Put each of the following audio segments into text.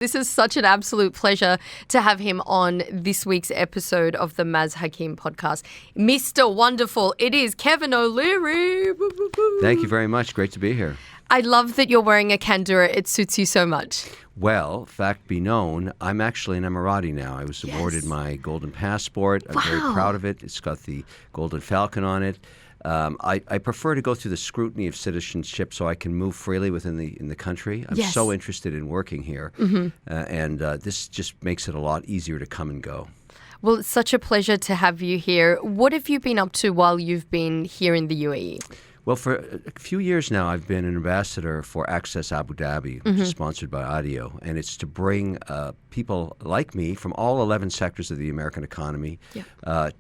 This is such an absolute pleasure to have him on this week's episode of the Maz Hakim Podcast. Mr. Wonderful, it is Kevin O'Leary. Thank you very much. Great to be here. I love that you're wearing a kandura. It suits you so much. Well, fact be known, I'm actually an Emirati now. I was awarded my golden passport. I'm very proud of it. It's got the golden falcon on it. I prefer to go through the scrutiny of citizenship so I can move freely within the country. I'm so interested in working here, and this just makes it a lot easier to come and go. Well, it's such a pleasure to have you here. What have you been up to while you've been here in the UAE? Well, for a few years now, I've been an ambassador for Access Abu Dhabi, which is sponsored by Audio, and it's to bring people like me from all 11 sectors of the American economy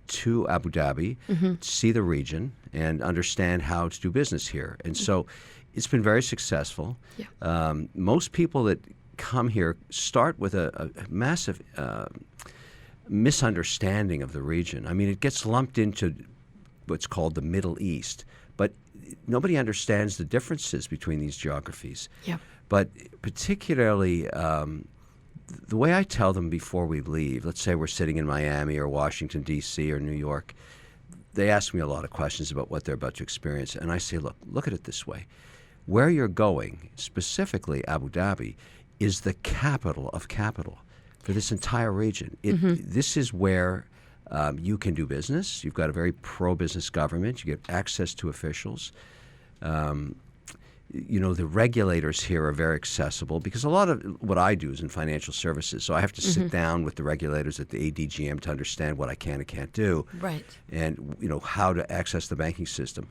to Abu Dhabi, to see the region and understand how to do business here. And so it's been very successful. Most people that come here start with a massive misunderstanding of the region. I mean, it gets lumped into what's called the Middle East, but nobody understands the differences between these geographies. But particularly, the way I tell them before we leave, let's say we're sitting in Miami or Washington, D.C. or New York, they ask me a lot of questions about what they're about to experience. And I say, look at it this way. Where you're going, specifically Abu Dhabi, is the capital of capital for this entire region. This is where you can do business. You've got a very pro-business government. You get access to officials. The regulators here are very accessible because a lot of what I do is in financial services. So I have to sit down with the regulators at the ADGM to understand what I can and can't do. And, how to access the banking system.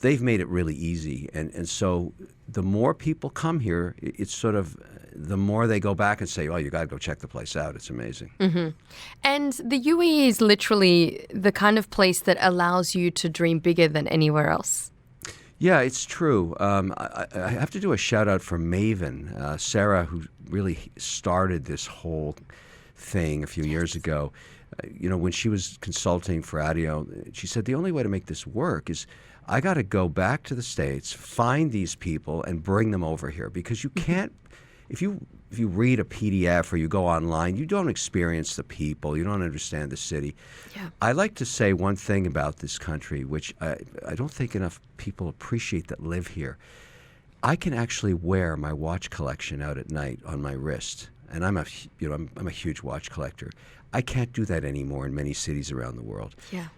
They've made it really easy. And so the more people come here, it's sort of the more they go back and say, oh, you got to go check the place out. It's amazing. And the UAE is literally the kind of place that allows you to dream bigger than anywhere else. Yeah, it's true. I have to do a shout out for Maven, Sarah, who really started this whole thing a few years ago. When she was consulting for Audio, she said the only way to make this work is I got to go back to the States, find these people, and bring them over here because you can't. If you read a PDF or you go online, you don't experience the people. You don't understand the city. I like to say one thing about this country, which I don't think enough people appreciate that live here. I can actually wear my watch collection out at night on my wrist, and I'm a huge watch collector. I can't do that anymore in many cities around the world.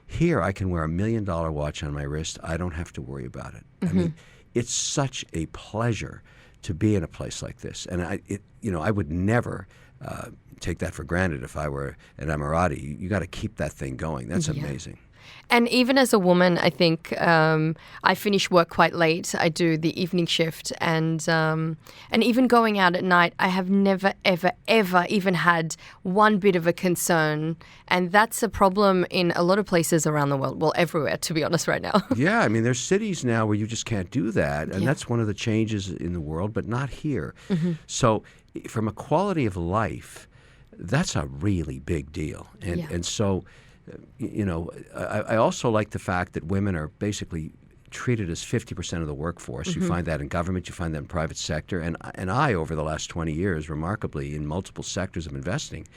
Here, I can wear $1 million watch on my wrist. I don't have to worry about it. I mean, it's such a pleasure to be in a place like this, and I would never take that for granted if I were an Emirati. You got to keep that thing going. That's amazing. And even as a woman, I think I finish work quite late. I do the evening shift, and even going out at night, I have never, ever, ever even had one bit of a concern. And that's a problem in a lot of places around the world. Well, everywhere, to be honest, right now. Yeah, I mean, there's cities now where you just can't do that, and that's one of the changes in the world, but not here. So, from a quality of life, that's a really big deal, and so. I also like the fact that women are basically treated as 50% of the workforce. You find that in government, you find that in private sector. And I, over the last 20 years, remarkably, in multiple sectors of investing,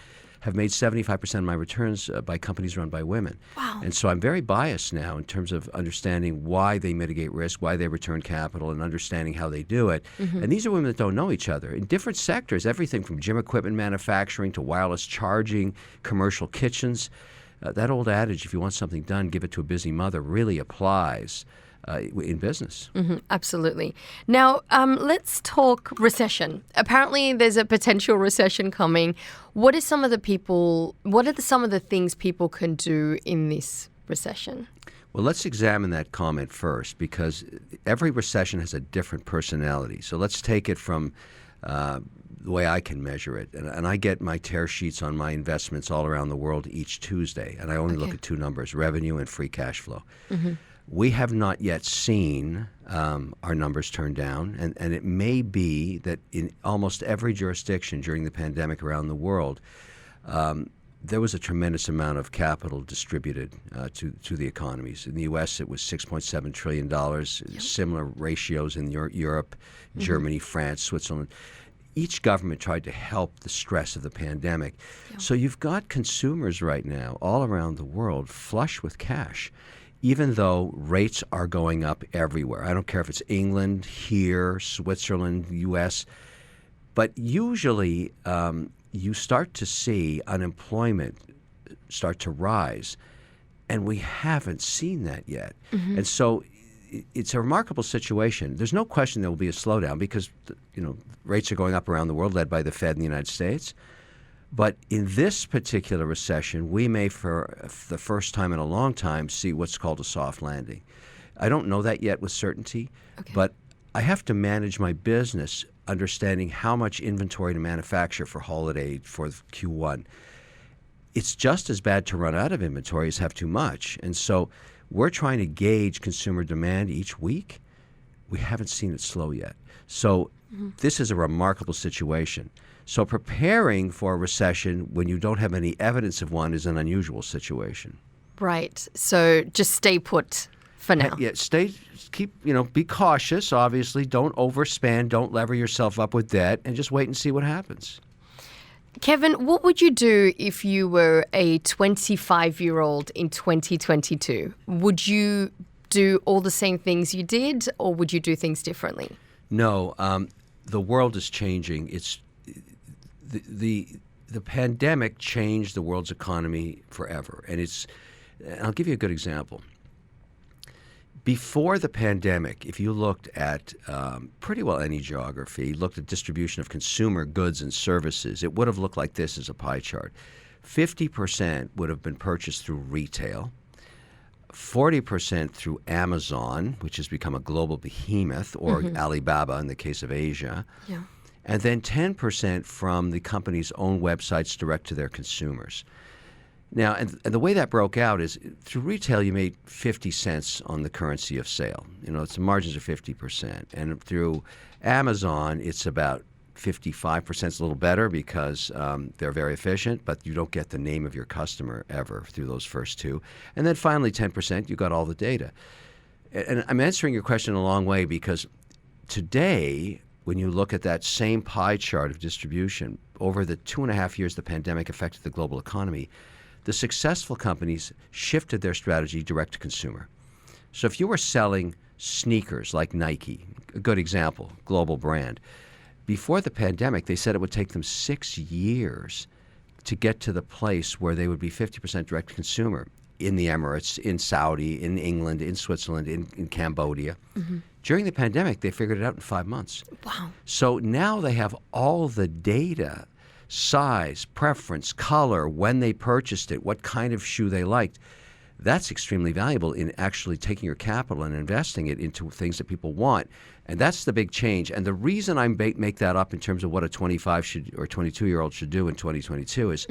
have made 75% of my returns by companies run by women. And so I'm very biased now in terms of understanding why they mitigate risk, why they return capital, and understanding how they do it. And these are women that don't know each other. In different sectors, everything from gym equipment manufacturing to wireless charging, commercial kitchens. That old adage, if you want something done, give it to a busy mother, really applies in business. Absolutely. Now, let's talk recession. Apparently, there's a potential recession coming. What are some of the things people can do in this recession? Well, let's examine that comment first because every recession has a different personality. So let's take it from the way I can measure it. And I get my tear sheets on my investments all around the world each Tuesday. And I only look at two numbers, revenue and free cash flow. We have not yet seen our numbers turn down. And it may be that in almost every jurisdiction during the pandemic around the world, there was a tremendous amount of capital distributed to the economies. In the U.S., it was $6.7 trillion, similar ratios in Europe, Germany, France, Switzerland. each government tried to help the stress of the pandemic. Yeah. So you've got consumers right now all around the world flush with cash, even though rates are going up everywhere. I don't care if it's England, here, Switzerland, U.S., but usually you start to see unemployment start to rise, and we haven't seen that yet. Mm-hmm. And so it's a remarkable situation. There's no question there will be a slowdown because rates are going up around the world, led by the Fed in the United States. But in this particular recession, we may, for the first time in a long time, see what's called a soft landing. I don't know that yet with certainty, but I have to manage my business understanding how much inventory to manufacture for holiday for Q1. It's just as bad to run out of inventory as have too much. And so we're trying to gauge consumer demand each week. We haven't seen it slow yet. So this is a remarkable situation. So preparing for a recession when you don't have any evidence of one is an unusual situation. Right. So just stay put for now. Yeah, be cautious, obviously. Don't overspend. Don't lever yourself up with debt, and just wait and see what happens. Kevin, what would you do if you were a 25-year-old in 2022? Would you do all the same things you did, or would you do things differently? No, the world is changing. It's the pandemic changed the world's economy forever, and I'll give you a good example. Before the pandemic, if you looked at pretty well any geography, looked at distribution of consumer goods and services, it would have looked like this as a pie chart. 50% would have been purchased through retail, 40% through Amazon, which has become a global behemoth, or Alibaba in the case of Asia, and then 10% from the company's own websites direct to their consumers. Now, and the way that broke out is through retail, you made 50 cents on the currency of sale. The margins are 50%. And through Amazon, it's about 55%. It's a little better because they're very efficient, but you don't get the name of your customer ever through those first two. And then finally, 10%, you got all the data. And I'm answering your question a long way because today, when you look at that same pie chart of distribution, over the 2.5 years the pandemic affected the global economy, the successful companies shifted their strategy direct to consumer. So if you were selling sneakers like Nike, a good example, global brand, before the pandemic, they said it would take them 6 years to get to the place where they would be 50% direct to consumer in the Emirates, in Saudi, in England, in Switzerland, in Cambodia. Mm-hmm. During the pandemic, they figured it out in 5 months. Wow. So now they have all the data, size, preference, color, when they purchased it, what kind of shoe they liked. That's extremely valuable in actually taking your capital and investing it into things that people want. And that's the big change. And the reason I make that up in terms of what a 25 or 22-year-old should do in 2022 is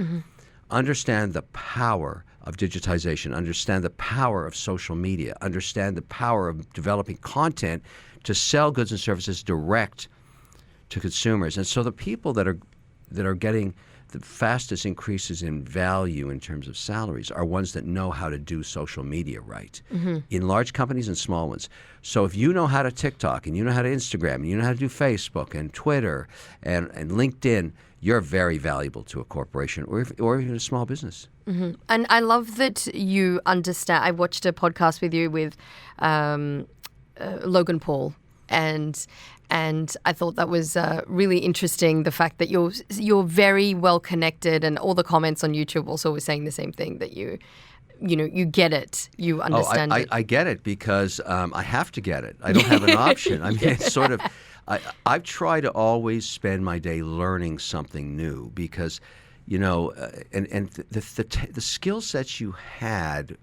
understand the power of digitization, understand the power of social media, understand the power of developing content to sell goods and services direct to consumers. And so the people that are getting the fastest increases in value in terms of salaries are ones that know how to do social media right, in large companies and small ones. So if you know how to TikTok and you know how to Instagram and you know how to do Facebook and Twitter and LinkedIn, you're very valuable to a corporation or even a small business. Mm-hmm. And I love that you understand. I watched a podcast with you with Logan Paul, and I thought that was really interesting, the fact that you're very well connected, and all the comments on YouTube also were saying the same thing, that you get it, you understand it. I get it because I have to get it. I don't have an option. I mean, it's sort of, I try to always spend my day learning something new because, and the skill sets you had,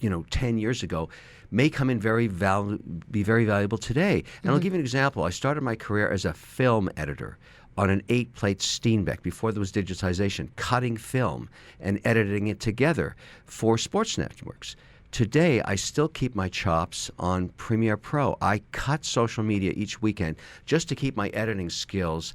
10 years ago may come in be very valuable today. And I'll give you an example. I started my career as a film editor on an 8-plate Steenbeck before there was digitization, cutting film and editing it together for sports networks. Today, I still keep my chops on Premiere Pro. I cut social media each weekend just to keep my editing skills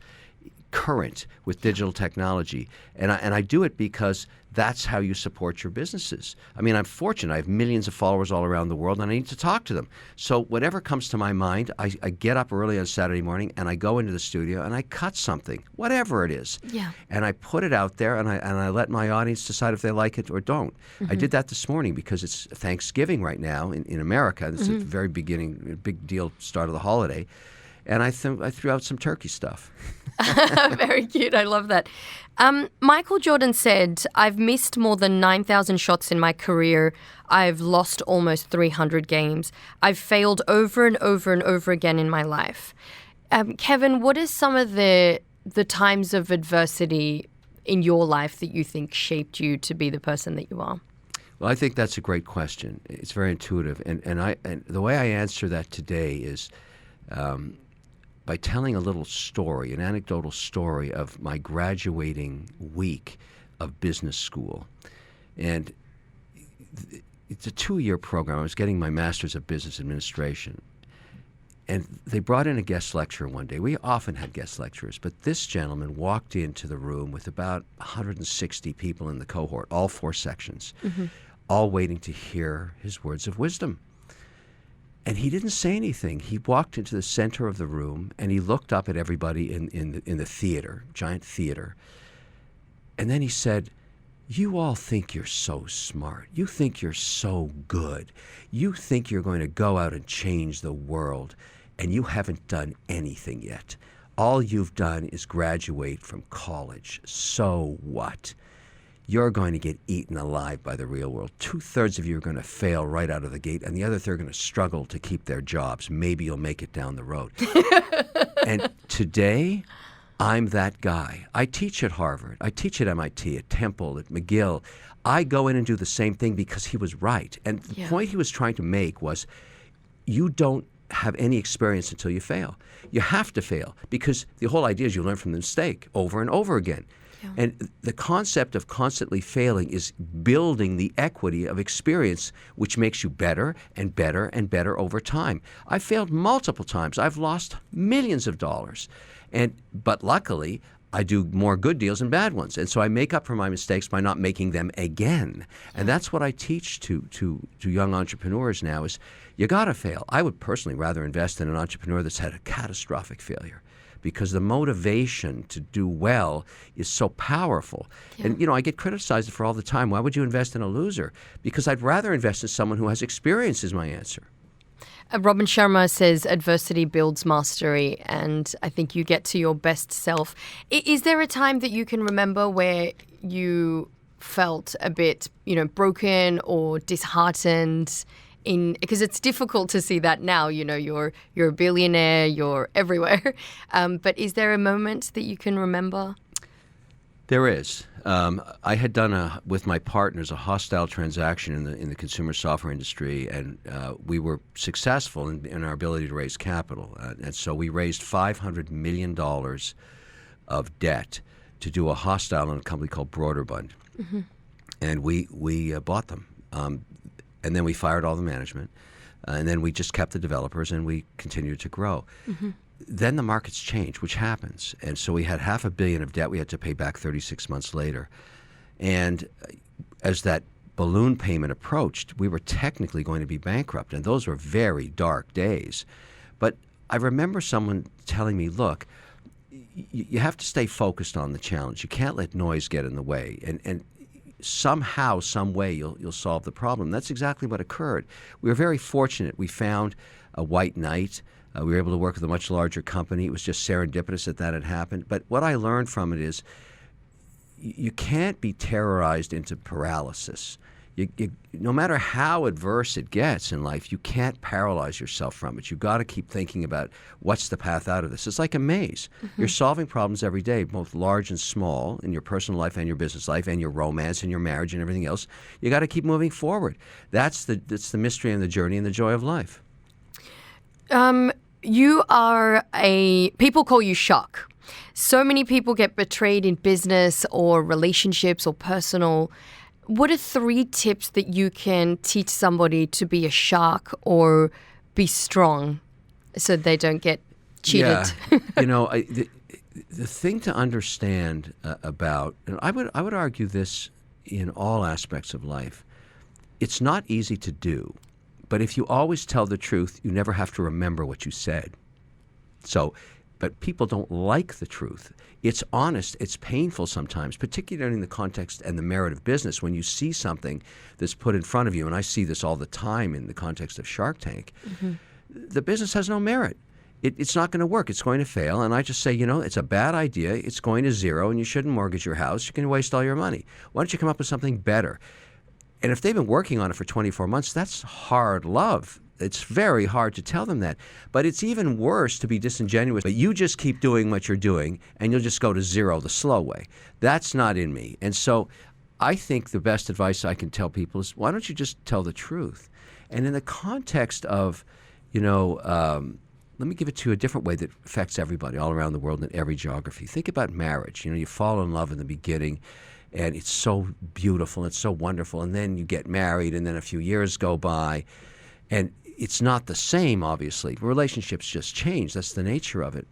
current with digital technology. And I do it because that's how you support your businesses. I mean, I'm fortunate. I have millions of followers all around the world, and I need to talk to them. So whatever comes to my mind, I get up early on Saturday morning, and I go into the studio, and I cut something, whatever it is. Yeah. And I put it out there, and I let my audience decide if they like it or don't. I did that this morning because it's Thanksgiving right now in America. It's at the very beginning, big deal, start of the holiday. And I threw out some turkey stuff. Very cute. I love that. Michael Jordan said, I've missed more than 9,000 shots in my career. I've lost almost 300 games. I've failed over and over and over again in my life. Kevin, what are some of the times of adversity in your life that you think shaped you to be the person that you are? Well, I think that's a great question. It's very intuitive. And the way I answer that today is by telling a little story, an anecdotal story of my graduating week of business school. And it's a 2-year program. I was getting my master's of business administration. And they brought in a guest lecturer one day. We often had guest lecturers, but this gentleman walked into the room with about 160 people in the cohort, all 4 sections, all waiting to hear his words of wisdom. And he didn't say anything. He walked into the center of the room, and he looked up at everybody in the theater, giant theater. And then he said, you all think you're so smart. You think you're so good. You think you're going to go out and change the world, and you haven't done anything yet. All you've done is graduate from college. So what? You're going to get eaten alive by the real world. 2/3 of you are going to fail right out of the gate, and the other 1/3 are going to struggle to keep their jobs. Maybe you'll make it down the road. And today, I'm that guy. I teach at Harvard. I teach at MIT, at Temple, at McGill. I go in and do the same thing because he was right. And the point he was trying to make was, you don't have any experience until you fail. You have to fail because the whole idea is you learn from the mistake over and over again. And the concept of constantly failing is building the equity of experience, which makes you better and better and better over time. I've failed multiple times. I've lost millions of dollars. But luckily, I do more good deals than bad ones. And so I make up for my mistakes by not making them again. And that's what I teach to young entrepreneurs now is you got to fail. I would personally rather invest in an entrepreneur that's had a catastrophic failure, because the motivation to do well is so powerful. And, I get criticized for all the time. Why would you invest in a loser? Because I'd rather invest in someone who has experience is my answer. Robin Sharma says adversity builds mastery, and I think you get to your best self. Is there a time that you can remember where you felt a bit, broken or disheartened? Because it's difficult to see that now, you're a billionaire, you're everywhere. But is there a moment that you can remember? There is. I had done with my partners a hostile transaction in the consumer software industry, and we were successful in our ability to raise capital. And so we raised $500 million of debt to do a hostile in a company called Broderbund. And we bought them. And then we fired all the management, and then we just kept the developers, and we continued to grow. Then the markets changed, which happens. And so we had $500 million of debt we had to pay back 36 months later. And as that balloon payment approached, we were technically going to be bankrupt, and those were very dark days. But I remember someone telling me, look, you have to stay focused on the challenge. You can't let noise get in the way. And somehow, some way, you'll solve the problem. That's exactly what occurred. We were very fortunate. We found a white knight. We were able to work with a much larger company. It was just serendipitous that had happened. But what I learned from it is you can't be terrorized into paralysis. No matter how adverse it gets in life, you can't paralyze yourself from it. You've got to keep thinking about what's the path out of this. It's like a maze. You're solving problems every day, both large and small, in your personal life and your business life and your romance and your marriage and everything else. You got to keep moving forward. That's the mystery and the journey and the joy of life. You are people call you Shark. So many people get betrayed in business or relationships or personal. What are 3 tips that you can teach somebody to be a shark or be strong so they don't get cheated? Yeah. the thing to understand about, and I would argue this in all aspects of life, it's not easy to do, but if you always tell the truth, you never have to remember what you said. So, but people don't like the truth. It's honest. It's painful sometimes, particularly in the context and the merit of business. When you see something that's put in front of you, and I see this all the time in the context of Shark Tank, the business has no merit. It's not going to work. It's going to fail. And I just say, it's a bad idea. It's going to zero, and you shouldn't mortgage your house. You're going to waste all your money. Why don't you come up with something better? And if they've been working on it for 24 months, that's hard love. It's very hard to tell them that. But it's even worse to be disingenuous. But you just keep doing what you're doing, and you'll just go to zero the slow way. That's not in me. And so I think the best advice I can tell people is, why don't you just tell the truth? And in the context of, let me give it to you a different way that affects everybody all around the world in every geography. Think about marriage. You fall in love in the beginning, and it's so beautiful, it's so wonderful, and then you get married, and then a few years go by, and it's not the same, obviously. Relationships just change. That's the nature of it.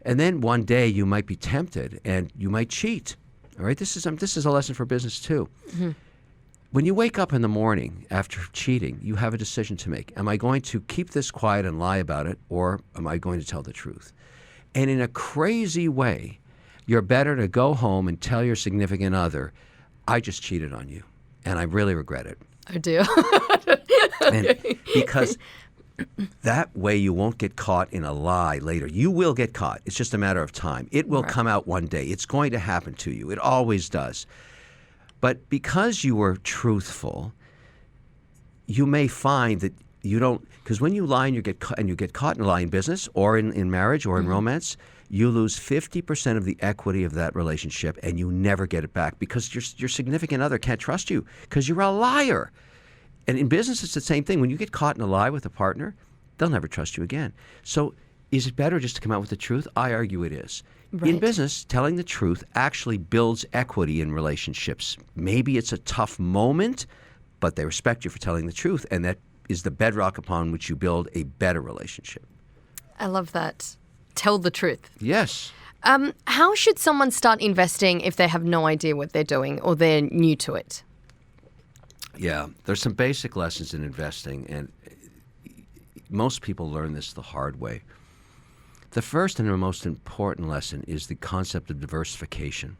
And then one day you might be tempted, and you might cheat. All right, this is a lesson for business too. Mm-hmm. When you wake up in the morning after cheating, you have a decision to make. Am I going to keep this quiet and lie about it, or am I going to tell the truth? And in a crazy way, you're better to go home and tell your significant other, I just cheated on you, and I really regret it. Oh, dear. And because that way you won't get caught in a lie later. You will get caught. It's just a matter of time. It will come out one day. It's going to happen to you. It always does. But because you were truthful, you may find that you don't, because when you lie and you get caught in a lie in business or in marriage or in romance, you lose 50% of the equity of that relationship, and you never get it back because your significant other can't trust you because you're a liar. And in business, it's the same thing. When you get caught in a lie with a partner, they'll never trust you again. So is it better just to come out with the truth? I argue it is. Right. In business, telling the truth actually builds equity in relationships. Maybe it's a tough moment, but they respect you for telling the truth, and that is the bedrock upon which you build a better relationship. I love that. Tell the truth. Yes. How should someone start investing if they have no idea what they're doing or they're new to it? Yeah, there's some basic lessons in investing, and most people learn this the hard way. The first and the most important lesson is the concept of diversification.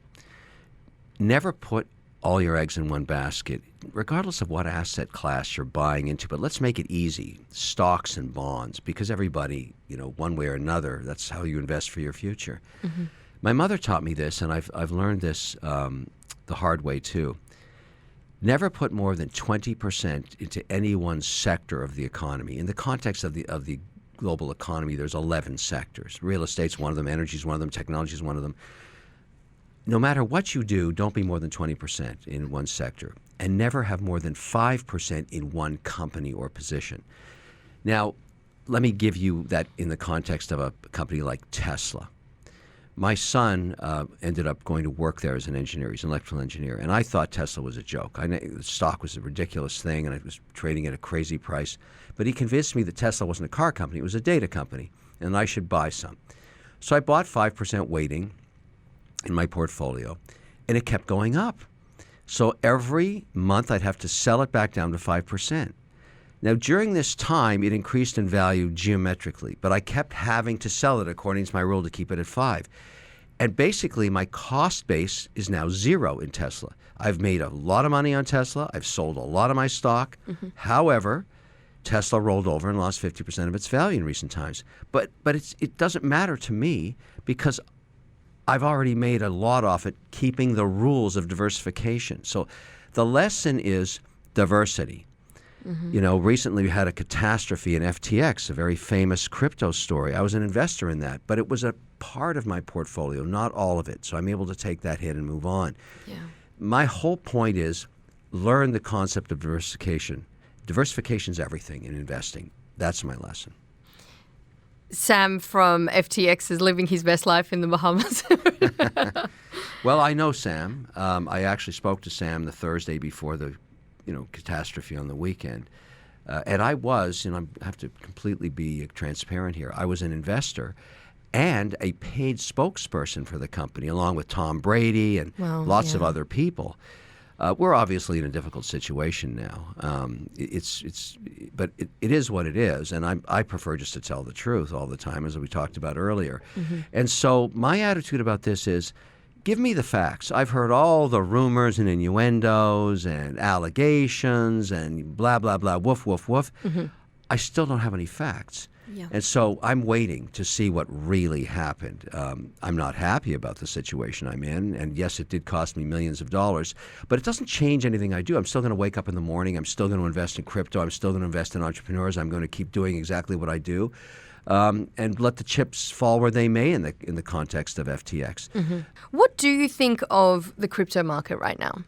Never put all your eggs in one basket, regardless of what asset class you're buying into. But let's make it easy, stocks and bonds, because everybody, one way or another, that's how you invest for your future. Mm-hmm. My mother taught me this, and I've learned this the hard way too. Never put more than 20% into any one sector of the economy. In the context of the global economy, there's 11 sectors. Real estate's one of them, energy's one of them, technology's one of them. No matter what you do, don't be more than 20% in one sector, and never have more than 5% in one company or position. Now, let me give you that in the context of a company like Tesla. My son ended up going to work there as an engineer. He's an electrical engineer. And I thought Tesla was a joke. The stock was a ridiculous thing, and it was trading at a crazy price. But he convinced me that Tesla wasn't a car company. It was a data company, and I should buy some. So I bought 5% weighting in my portfolio, and it kept going up. So every month I'd have to sell it back down to 5%. Now, during this time, it increased in value geometrically, but I kept having to sell it according to my rule to keep it at 5. And basically, my cost base is now zero in Tesla. I've made a lot of money on Tesla. I've sold a lot of my stock. Mm-hmm. However, Tesla rolled over and lost 50% of its value in recent times. But it doesn't matter to me because I've already made a lot off it, keeping the rules of diversification. So the lesson is diversity. Mm-hmm. Recently we had a catastrophe in FTX, a very famous crypto story. I was an investor in that, but it was a part of my portfolio, not all of it. So I'm able to take that hit and move on. Yeah. My whole point is learn the concept of diversification. Diversification is everything in investing. That's my lesson. Sam from FTX is living his best life in the Bahamas. Well, I know Sam. I actually spoke to Sam the Thursday before the catastrophe on the weekend. And I was, I have to completely be transparent here, I was an investor, and a paid spokesperson for the company, along with Tom Brady and Well, lots of yeah. other people. We're obviously in a difficult situation now. But it is what it is, and I prefer just to tell the truth all the time, as we talked about earlier. And so my attitude about this is, give me the facts. I've heard all the rumors and innuendos and allegations and blah, blah, blah, woof, woof, woof. I still don't have any facts. Yeah. And so I'm waiting to see what really happened. I'm not happy about the situation I'm in. And yes, it did cost me millions of dollars, but it doesn't change anything I do. I'm still going to wake up in the morning. I'm still going to invest in crypto. I'm still going to invest in entrepreneurs. I'm going to keep doing exactly what I do. And let the chips fall where they may in the context of FTX. What do you think of the crypto market right now?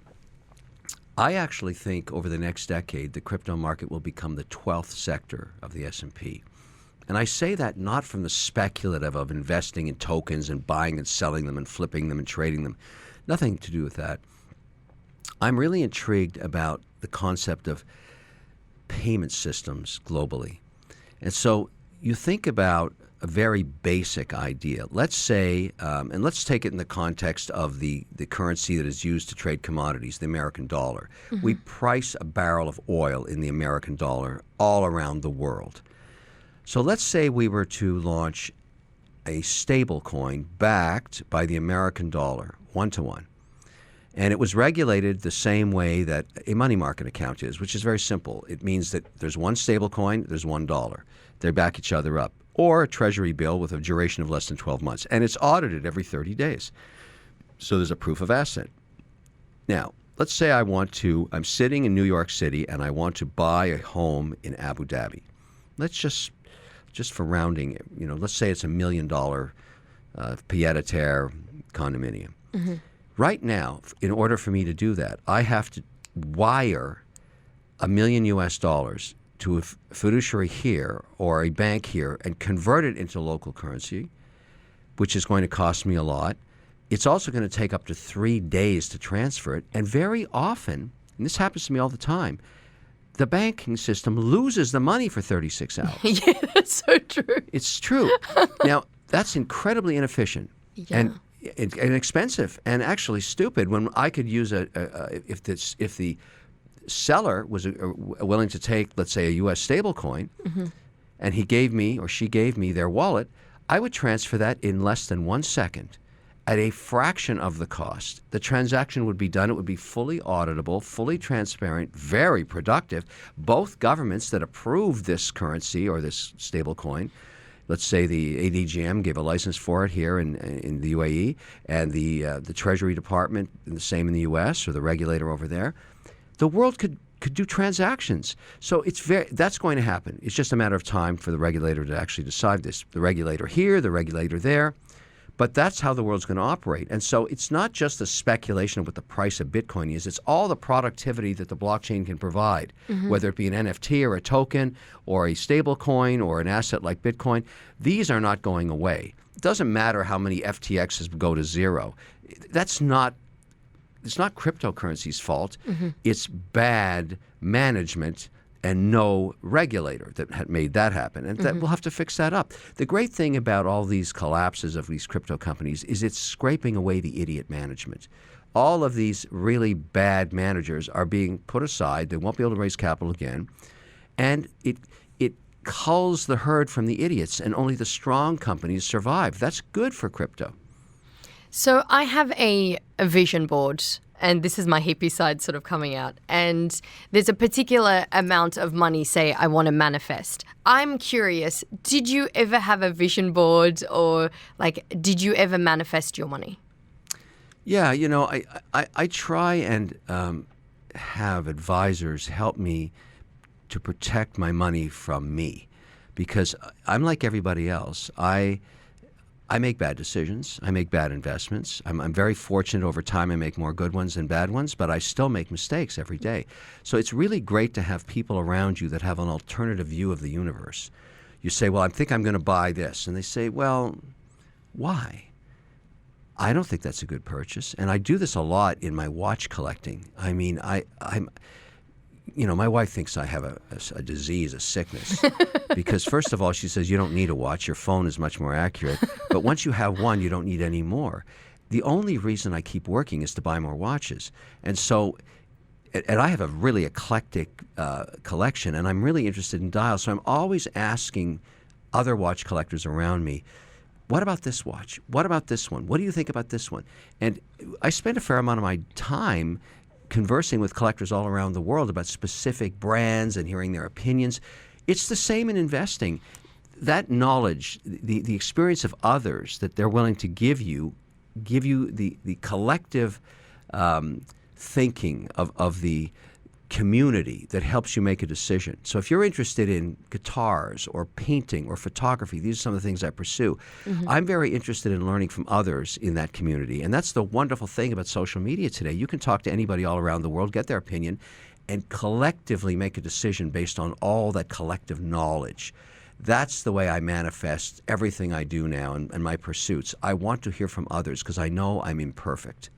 I actually think over the next decade, the crypto market will become the 12th sector of the S&P. And I say that not from the speculative of investing in tokens and buying and selling them and flipping them and trading them. Nothing to do with that. I'm really intrigued about the concept of payment systems globally. And so you think about a very basic idea. Let's say, and let's take it in the context of the currency that is used to trade commodities, the American dollar. We price a barrel of oil in the American dollar all around the world. So let's say we were to launch a stable coin backed by the American dollar, 1-to-1. And it was regulated the same way that a money market account is, which is very simple. It means that there's one stable coin, there's $1. They back each other up. Or a treasury bill with a duration of less than 12 months. And it's audited every 30 days. So there's a proof of asset. Now, let's say I'm sitting in New York City and I want to buy a home in Abu Dhabi. Let's just for rounding, let's say it's $1 million pied-à-terre condominium. Right now, in order for me to do that, I have to wire $1 million to a fiduciary here or a bank here and convert it into local currency, which is going to cost me a lot. It's also going to take up to 3 days to transfer it. And very often, and this happens to me all the time, the banking system loses the money for 36 hours. Yeah, that's so true. It's true. Now, that's incredibly inefficient and expensive and actually stupid when I could use if the seller was willing to take, let's say, a U.S. stable coin, and he gave me or she gave me their wallet, I would transfer that in less than 1 second at a fraction of the cost. The transaction would be done. It would be fully auditable, fully transparent, very productive. Both governments that approved this currency or this stable coin, let's say the ADGM gave a license for it here in the UAE, and the Treasury Department, and the same in the U.S., or the regulator over there, the world could do transactions. So that's going to happen. It's just a matter of time for the regulator to actually decide this. The regulator here, the regulator there. But that's how the world's going to operate. And so it's not just the speculation of what the price of Bitcoin is. It's all the productivity that the blockchain can provide, whether it be an NFT or a token or a stable coin or an asset like Bitcoin. These are not going away. It doesn't matter how many FTXs go to zero. It's not cryptocurrency's fault. It's bad management and no regulator that had made that happen. And that we'll have to fix that up. The great thing about all these collapses of these crypto companies is it's scraping away the idiot management. All of these really bad managers are being put aside. They won't be able to raise capital again. And it culls the herd from the idiots, and only the strong companies survive. That's good for crypto. So I have a vision board, and this is my hippie side sort of coming out. And there's a particular amount of money, say, I want to manifest. I'm curious, did you ever have a vision board, or did you ever manifest your money? Yeah, I try and have advisors help me to protect my money from me, because I'm like everybody else. I make bad decisions. I make bad investments. I'm very fortunate over time I make more good ones than bad ones, but I still make mistakes every day. So it's really great to have people around you that have an alternative view of the universe. You say, well, I think I'm going to buy this. And they say, well, why? I don't think that's a good purchase. And I do this a lot in my watch collecting. I mean, my wife thinks I have a disease, a sickness, because first of all, she says, you don't need a watch. Your phone is much more accurate. But once you have one, you don't need any more. The only reason I keep working is to buy more watches. And so, and I have a really eclectic collection, and I'm really interested in dials. So I'm always asking other watch collectors around me, what about this watch? What about this one? What do you think about this one? And I spend a fair amount of my time conversing with collectors all around the world about specific brands and hearing their opinions. It's the same in investing. That knowledge, the experience of others that they're willing to give you the collective thinking of the community that helps you make a decision. So if you're interested in guitars or painting or photography, these are some of the things I pursue. I'm very interested in learning from others in that community. And that's the wonderful thing about social media today. You can talk to anybody all around the world, get their opinion, and collectively make a decision based on all that collective knowledge. That's the way I manifest everything I do now and my pursuits. I want to hear from others because I know I'm imperfect.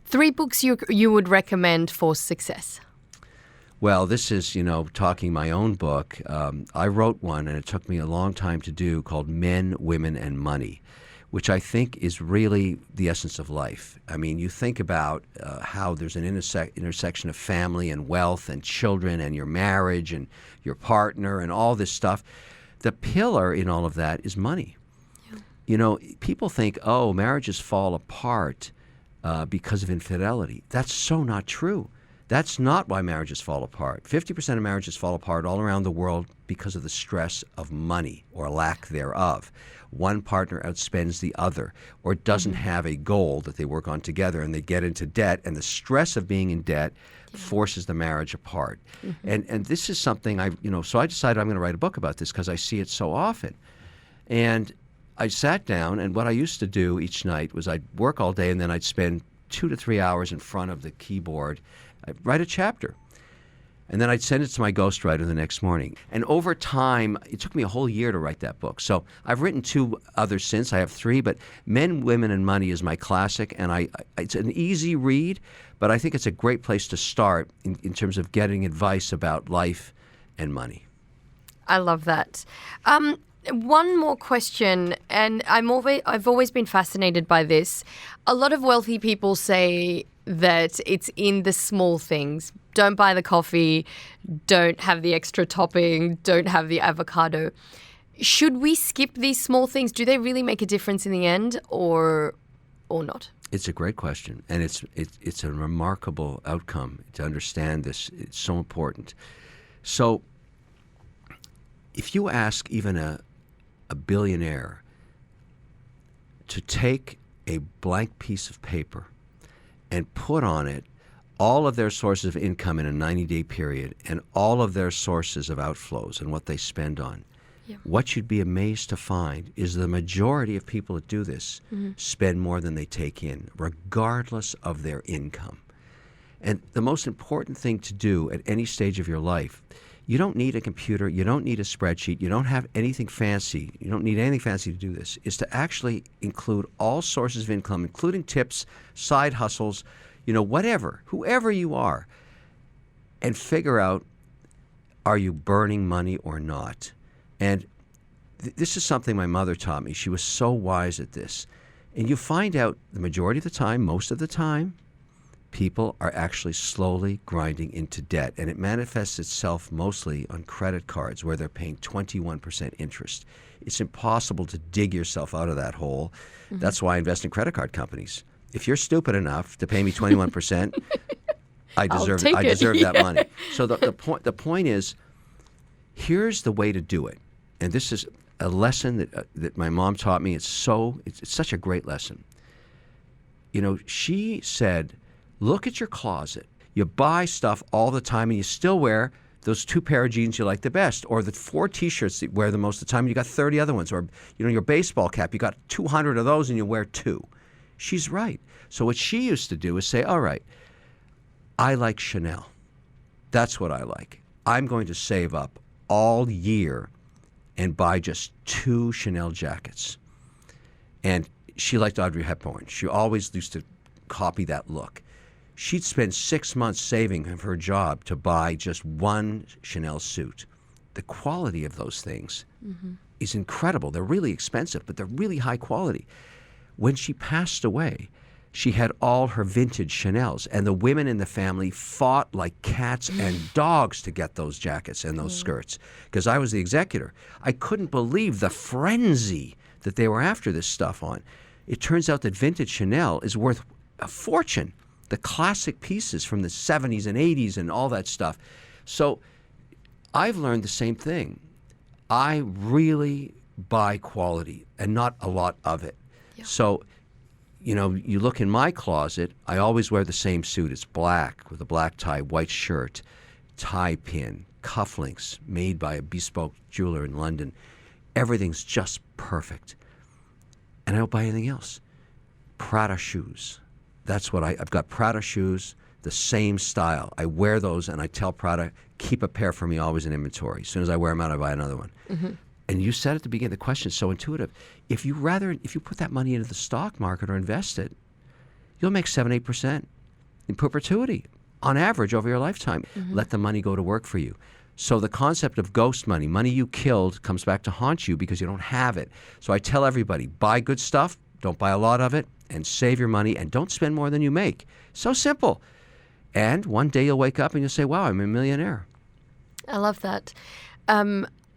3 books you would recommend for success? Well, this is, talking my own book. I wrote one, and it took me a long time to do, called Men, Women, and Money, which I think is really the essence of life. I mean, you think about how there's an intersection of family and wealth and children and your marriage and your partner and all this stuff. The pillar in all of that is money. Yeah. People think, marriages fall apart because of infidelity. That's so not true. That's not why marriages fall apart. 50% of marriages fall apart all around the world because of the stress of money or lack thereof. One partner outspends the other or doesn't have a goal that they work on together, and they get into debt, and the stress of being in debt forces the marriage apart. And this is something so I decided I'm going to write a book about this because I see it so often. And I sat down, and what I used to do each night was I'd work all day, and then I'd spend 2 to 3 hours in front of the keyboard. I'd write a chapter, and then I'd send it to my ghostwriter the next morning. And over time, it took me a whole year to write that book. So I've written 2 others since. I have 3, but Men, Women, and Money is my classic, and it's an easy read, but I think it's a great place to start in terms of getting advice about life and money. I love that. One more question, and I've always been fascinated by this. A lot of wealthy people say that it's in the small things. Don't buy the coffee, don't have the extra topping, don't have the avocado. Should we skip these small things? Do they really make a difference in the end, or not? It's a great question, and it's a remarkable outcome to understand this. It's so important. So if you ask even a billionaire to take a blank piece of paper and put on it all of their sources of income in a 90-day period and all of their sources of outflows and what they spend on, what you'd be amazed to find is the majority of people that do this spend more than they take in, regardless of their income. And the most important thing to do at any stage of your life, you don't need a computer, you don't need a spreadsheet, you don't have anything fancy, you don't need anything fancy to do this, is to actually include all sources of income, including tips, side hustles, whatever, whoever you are, and figure out, are you burning money or not? And this is something my mother taught me. She was so wise at this. And you find out the majority of the time, most of the time, people are actually slowly grinding into debt. And it manifests itself mostly on credit cards where they're paying 21% interest. It's impossible to dig yourself out of that hole. That's why I invest in credit card companies. If you're stupid enough to pay me 21%, I deserve it. I deserve that money. So the point is, here's the way to do it. And this is a lesson that my mom taught me. It's such a great lesson. She said, look at your closet. You buy stuff all the time, and you still wear those 2 pair of jeans you like the best, or the 4 T-shirts that you wear the most of the time, and you got 30 other ones, or your baseball cap, you got 200 of those, and you wear 2. She's right. So what she used to do is say, all right, I like Chanel. That's what I like. I'm going to save up all year and buy just 2 Chanel jackets. And she liked Audrey Hepburn. She always used to copy that look. She'd spend 6 months saving of her job to buy just one Chanel suit. The quality of those things is incredible. They're really expensive, but they're really high quality. When she passed away, she had all her vintage Chanels, and the women in the family fought like cats and dogs to get those jackets and those skirts, because I was the executor. I couldn't believe the frenzy that they were after this stuff on. It turns out that vintage Chanel is worth a fortune. The classic pieces from the 70s and 80s and all that stuff. So I've learned the same thing. I really buy quality and not a lot of it. Yeah. So, you know, you look in my closet, I always wear the same suit. It's black with a black tie, white shirt, tie pin, cufflinks made by a bespoke jeweler in London. Everything's just perfect. And I don't buy anything else. Prada shoes. That's what I've got Prada shoes, the same style. I wear those, and I tell Prada, keep a pair for me always in inventory. As soon as I wear them out, I buy another one. And you said at the beginning, the question is so intuitive. If you put that money into the stock market or invest it, you'll make 7-8% in perpetuity on average over your lifetime. Let the money go to work for you. So the concept of ghost money, money you killed, comes back to haunt you because you don't have it. So I tell everybody, buy good stuff, don't buy a lot of it, and save your money, and don't spend more than you make. So simple. And one day you'll wake up and you'll say, wow, I'm a millionaire. I love that.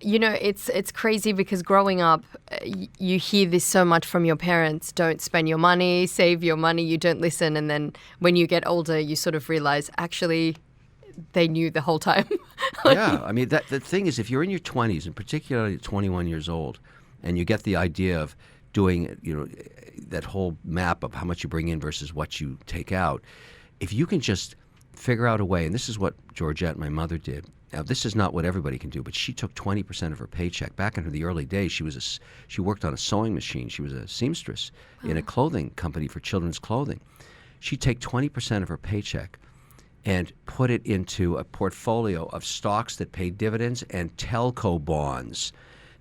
You know, it's crazy because growing up, you hear this so much from your parents. Don't spend your money, save your money, you don't listen. And then when you get older, you sort of realize, actually, they knew the whole time. Yeah, I mean, the thing is, if you're in your 20s, and particularly 21 years old, and you get the idea of doing, you know, that whole map of how much you bring in versus what you take out, if you can just figure out a way, and this is what Georgette, my mother, did. Now, this is not what everybody can do, but she took 20% of her paycheck. Back in the early days, she worked on a sewing machine. She was a seamstress in a clothing company for children's clothing. She'd take 20% of her paycheck and put it into a portfolio of stocks that paid dividends and telco bonds.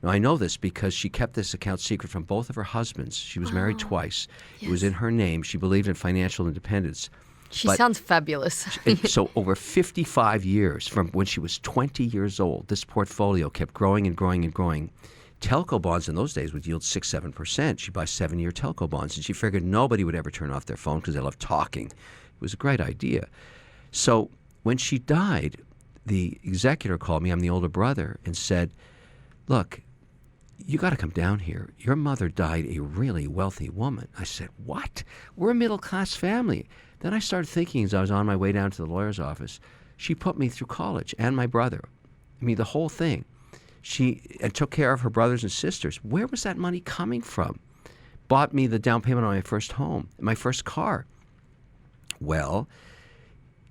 Now, I know this because she kept this account secret from both of her husbands. She was married twice. Yes. It was in her name. She believed in financial independence. She sounds fabulous. So over 55 years, from when she was 20 years old, this portfolio kept growing and growing and growing. Telco bonds in those days would yield 6-7%. She'd buy 7-year telco bonds, and she figured nobody would ever turn off their phone because they love talking. It was a great idea. So when she died, the executor called me, I'm the older brother, and said, look, you got to come down here. Your mother died a really wealthy woman. I said, what? We're a middle-class family. Then I started thinking as I was on my way down to the lawyer's office, she put me through college and my brother. I mean, the whole thing. She took care of her brothers and sisters. Where was that money coming from? Bought me the down payment on my first home, my first car. Well,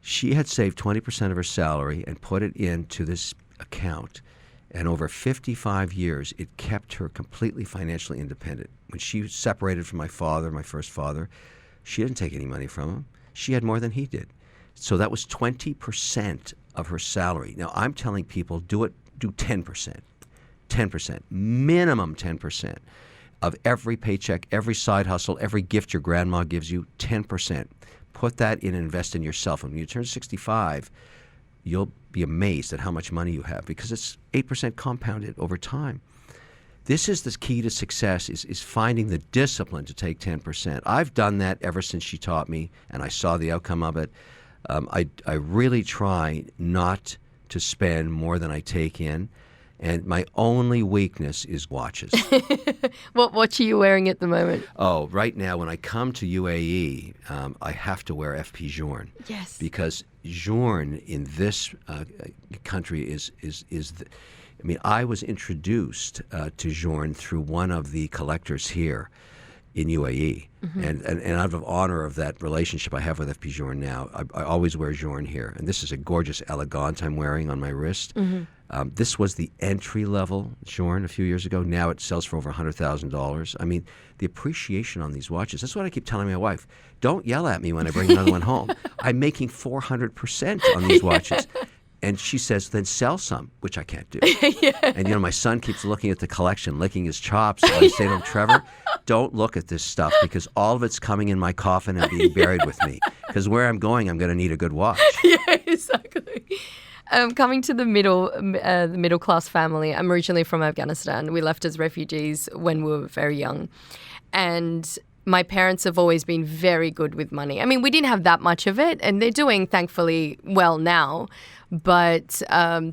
she had saved 20% of her salary and put it into this account. And over 55 years, it kept her completely financially independent. When she separated from my father, my first father, she didn't take any money from him. She had more than he did. So that was 20% of her salary. Now, I'm telling people, do 10%. 10%. Minimum 10% of every paycheck, every side hustle, every gift your grandma gives you, 10%. Put that in and invest in yourself. And when you turn 65, you'll be amazed at how much money you have because it's 8% compounded over time. This is the key to success, is finding the discipline to take 10%. I've done that ever since she taught me, and I saw the outcome of it. I really try not to spend more than I take in, and my only weakness is watches. What watch are you wearing at the moment? Oh, right now when I come to UAE, I have to wear FP Journe. Yes. Because Journe in this country is I mean, I was introduced to Journe through one of the collectors here in UAE. And out of honor of that relationship I have with FP Journe now, I always wear Journe here. And this is a gorgeous elegant I'm wearing on my wrist. This was the entry-level Journe a few years ago. Now it sells for over $100,000. I mean, the appreciation on these watches, that's what I keep telling my wife. Don't yell at me when I bring another one home. I'm making 400% on these watches. And she says, then sell some, which I can't do. Yeah. And, you know, my son keeps looking at the collection, licking his chops. So I say to him, Trevor, don't look at this stuff because all of it's coming in my coffin and being buried with me. because where I'm going, I'm going to need a good watch. Yeah, exactly. Coming to the middle class family, I'm originally from Afghanistan. We left as refugees when we were very young. And my parents have always been very good with money. I mean, we didn't have that much of it, and they're doing, thankfully, well now. But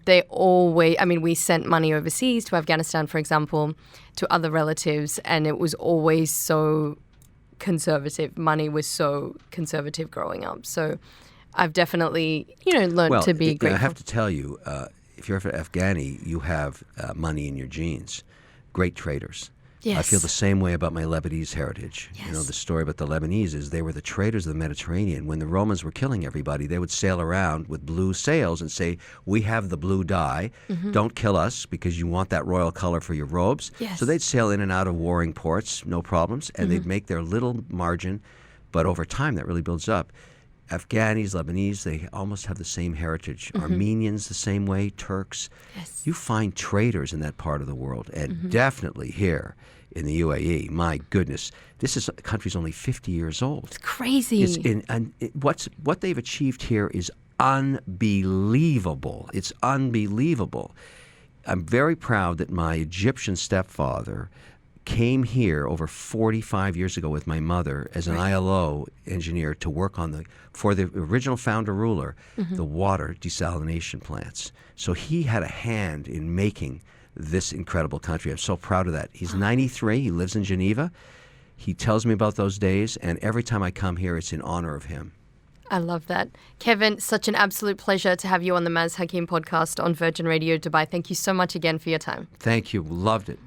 they always, I mean, we sent money overseas to Afghanistan, for example, to other relatives, and it was always so conservative. Money was so conservative growing up. So I've definitely, learned to be grateful. I have to tell you, if you're an Afghani, you have money in your genes. Great traders. Yes. I feel the same way about my Lebanese heritage. Yes. The story about the Lebanese is they were the traders of the Mediterranean. When the Romans were killing everybody, they would sail around with blue sails and say, we have the blue dye. Don't kill us because you want that royal color for your robes. Yes. So they'd sail in and out of warring ports, no problems, and they'd make their little margin. But over time, that really builds up. Afghanis, Lebanese, they almost have the same heritage. Armenians the same way, Turks. Yes. You find traders in that part of the world, and definitely here in the UAE. My goodness, this country's only 50 years old. It's crazy. What they've achieved here is unbelievable. It's unbelievable. I'm very proud that my Egyptian stepfather came here over 45 years ago with my mother as an ILO engineer to work for the original founder ruler, the water desalination plants. So he had a hand in making this incredible country. I'm so proud of that. He's 93. He lives in Geneva. He tells me about those days, and every time I come here, it's in honor of him. I love that. Kevin, such an absolute pleasure to have you on the Maz Hakim podcast on Virgin Radio Dubai. Thank you so much again for your time. Thank you. Loved it.